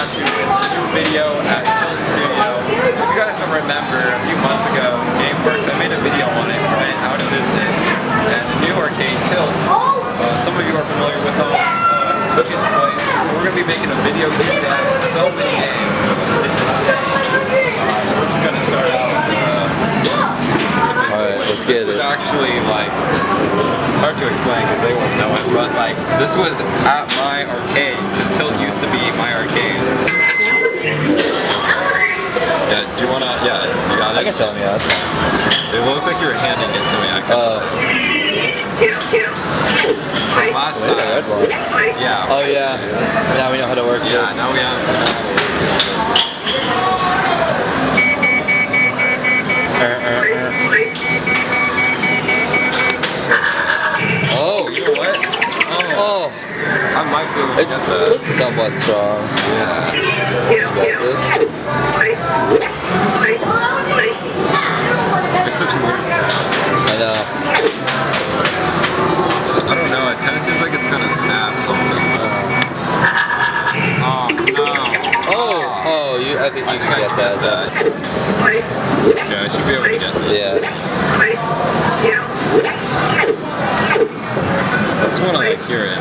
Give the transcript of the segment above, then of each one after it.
back to a new video at Towne Studio. If you guys don't remember, a few months ago, GameWorks, I made a video on it, went out of business, and a new arcade, Tilt, some of you are familiar with them, took its place. So we're going to be making a video here that has so many games, it's insane. So we're just going to start out Alright, let's get it. This was actually like, it's hard to explain because they won't know it, but like, this was at my arcade, because Tilt used to be my arcade. Yeah, do you wanna, yeah, you got it? I can film, yeah, that's fine. It looked like you were handing it to me, I couldn't. From last time. Yeah. Oh yeah, now we know how to work Yeah, this. now we know how to work this. Oh! You know what? Oh! I might be able to get It looks somewhat strong. Yeah. You got this. It's such weird sounds. I know. I don't know, it kind of seems like it's gonna stab something. Oh, no. Oh, I think you can get that. Okay, I should be able to get this. Yeah. I just want to like hear it.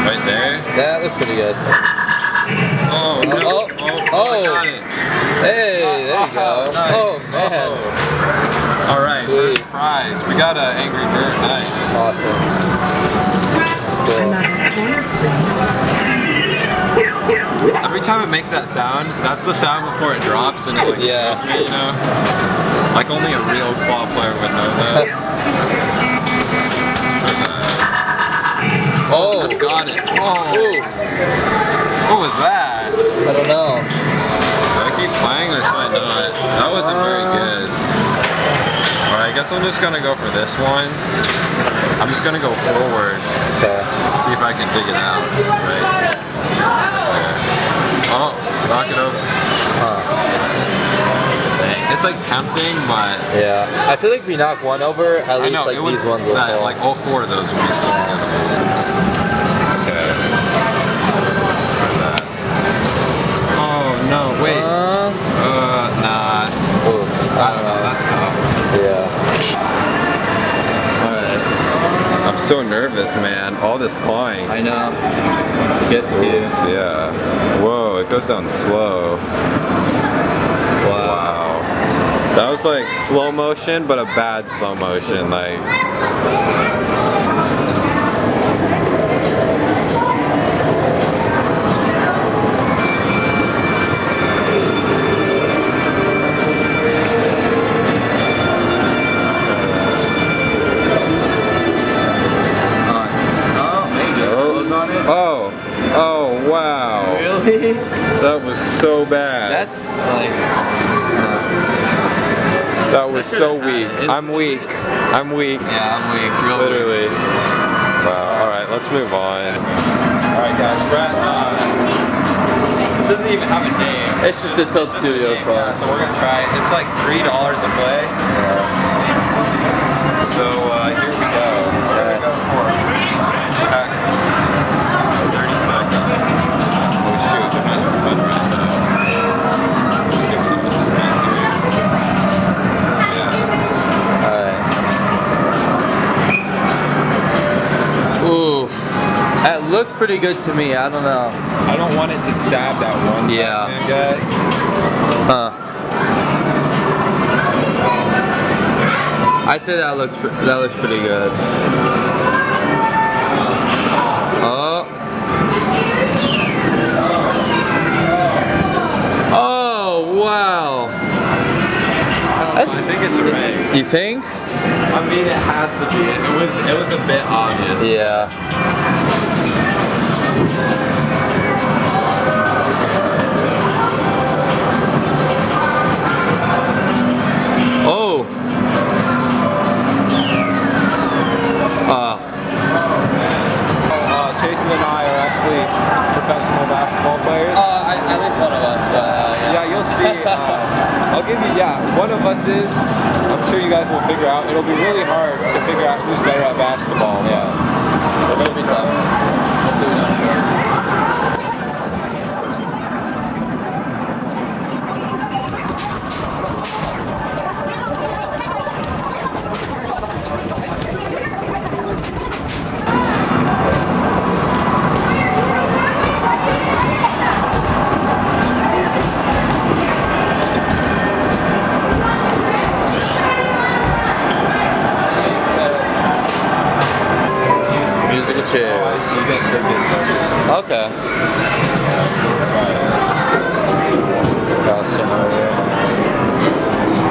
Right there? That looks pretty good. Oh, no. I got it. Hey, there you go. Nice. Oh, man. Alright, Sweet. first prize. We got an Angry Bird. Nice. Awesome. Let's go. Every time it makes that sound, that's the sound before it drops and it like scares me, you know? Like only a real claw player would know that. Oh! That's got it. Oh! Ooh. What was that? I don't know. Should I keep playing or should I not? That wasn't very good. Alright, I guess I'm just gonna go for this one. I'm just gonna go forward. Okay. See if I can dig it out. Right. Oh, knock it over. Huh. Dang. It's like tempting, but Yeah. I feel like if you knock one over, at least like these ones will fall. Like all four of those would be so good. Okay. Try that. Oh no, wait. Nah. I don't know, that's tough. Yeah. Alright. I'm so nervous, man. All this clawing. I know. Gets to you. Yeah. Whoa, it goes down slow. Wow. That was like slow motion, but a bad slow motion. Like. Oh, wow. Really? That was so bad. That's like... that was so weak. I'm weak. I'm weak. Yeah, I'm weak. Real Literally. Wow. Alright, let's move on. Alright guys, Brad, it doesn't even have a name. It's just a Tilt Studio Pro. Yeah, so we're gonna try it. It's like $3 a play. So here we go. We're gonna go for 30 seconds. Oh shoot, I'm not spun right now. Alright. Ooh. That looks pretty good to me, I don't know. I don't want it to stab that one guy. Huh. I'd say that looks pretty good. Oh. Oh wow. I think it's a ring. You think? I mean, it has to be. It was a bit obvious. Yeah. Oh. Jason and I are actually professional basketball players. At least one of us, but yeah, you'll see. I'll give you, one of us is. I'm sure you guys will figure out. It'll be really hard to figure out who's better at basketball. Yeah. It'll be tough. Hopefully we're not sure.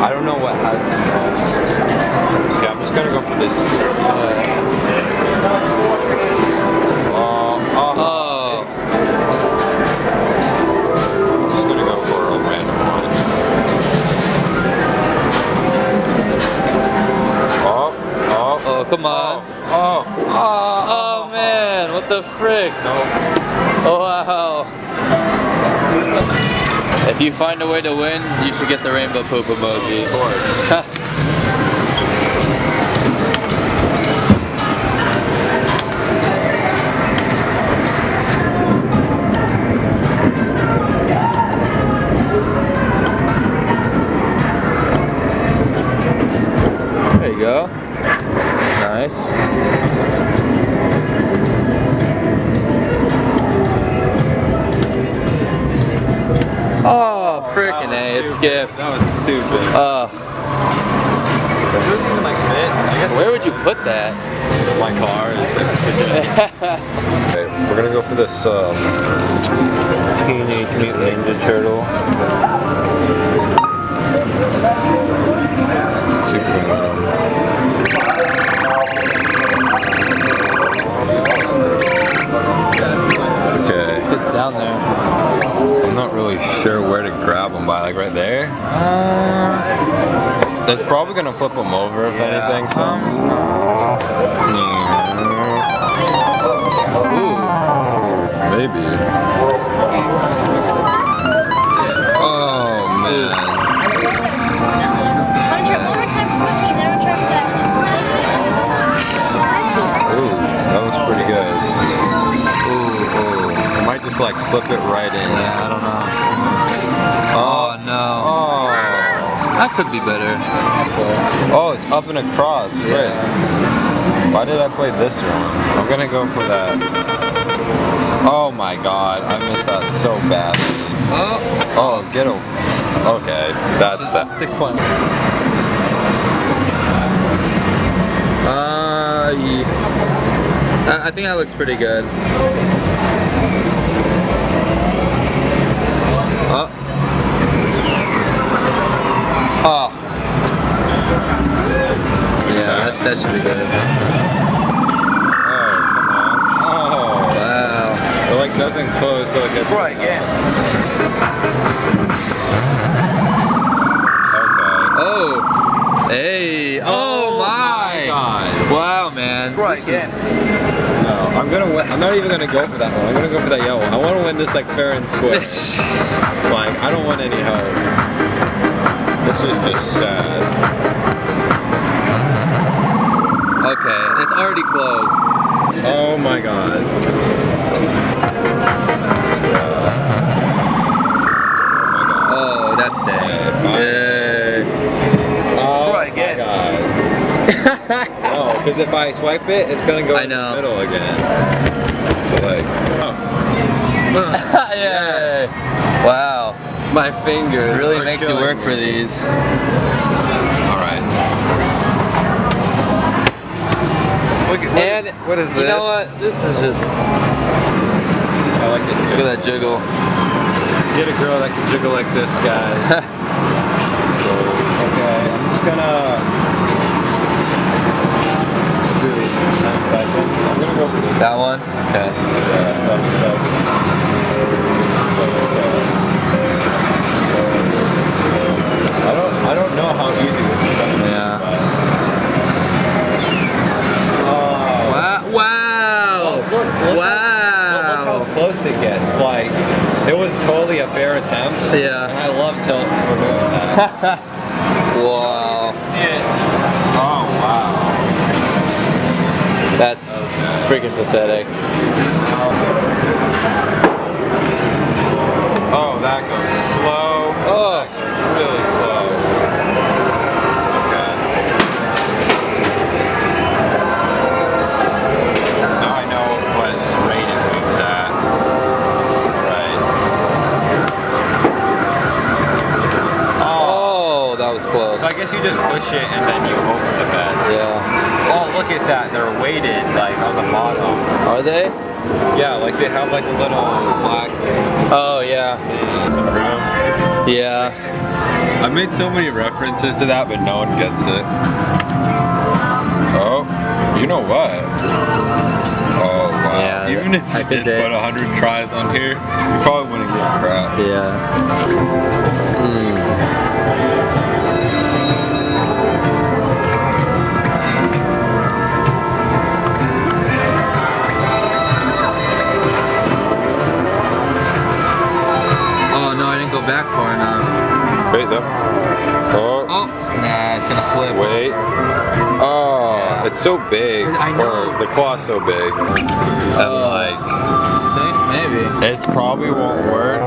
I don't know what has the most. Okay, I'm just gonna go for this. I'm just gonna go for a random one. Oh, come on. Oh man, what the frick? Nope. Oh wow. If you find a way to win, you should get the rainbow poop emoji. Of course. There you go. Nice. Oh, frickin' A, it skipped. That was stupid. Does this even like fit? I guess Where would you put that? my car is like stupid. Okay, we're gonna go for this Teenage Mutant Ninja Turtle. Let's see if we can win him. Okay. It's down there. I'm not really sure where to grab him by, like right there. That's probably gonna flip him over if anything. So. Ooh. Maybe. Oh man. Ooh, that looks pretty good. Ooh. I might just like flip it right in. Yeah, I don't know. Oh no. Oh. That could be better. Oh, it's up and across. Yeah. Right. Why did I play this one? I'm gonna go for that. Oh my god, I missed that so badly. Oh, get a. Okay, that's 6 points. Yeah. I think that looks pretty good. Oh. Yeah, that should be good. Oh, come on. Oh. Wow. It like doesn't close, so it gets. Right, yeah. Okay. Oh. Hey. Oh my. God. Wow, man. Right, This is- No, I'm gonna win. I'm not even gonna go for that one. I'm gonna go for that yellow one. I want to win this like fair and square. Like, I don't want any help. This is just sad. Okay, it's already closed. Oh my god. Oh, that's staying. Yay. Oh my god. No, because if I swipe it, it's gonna go in the middle again. So like, Yay. Wow. my fingers. It really are makes you killing work me. for these. Alright. And what is this? You know what? This is just. I like this. Look at that jiggle. Get a girl that can jiggle like this, guys. Okay, I'm just gonna do 10 seconds. I'm gonna go for this. That one? Okay. Yeah, 7 seconds. I don't know how easy this is gonna be. Yeah. Oh. Wow! Look how close it gets. Like, it was totally a fair attempt. Yeah. And I love Tilt for doing that. Wow. See it? Oh, wow. That's freaking pathetic. Oh, that goes slow. Oh. That goes really slow. Okay. Now I know what rate it moves at. Right. Oh, that was close. So I guess you just push it and then you hope for the best. Yeah. Oh, look at that. They're weighted like on the bottom. Are they? Yeah, like they have like a little black Yeah. I made so many references to that, but no one gets it. Oh, you know what? Oh wow. Yeah, even if you did put 100 tries on here, you probably wouldn't get crap. Yeah. Oh no, I didn't go back far enough. Wait though. Oh. Oh, nah, it's gonna flip. Wait. Oh, Yeah. it's so big. I know. Or the claw's so big. And like, Maybe. this probably won't work.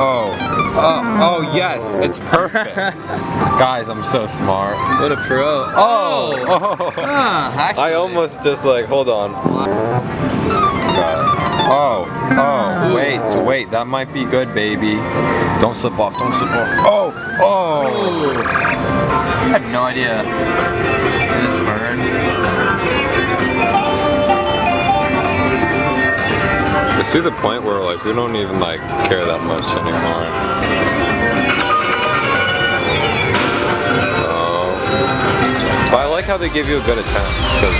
Oh. Oh yes, it's perfect. Guys, I'm so smart. What a pro. Oh. Actually. I almost just like, hold on. Oh, wait, that might be good, baby. Don't slip off, don't slip off. Oh. Ooh. I have no idea. This burn. It's to the point where like we don't even like care that much anymore. Oh. But I like how they give you a good attempt because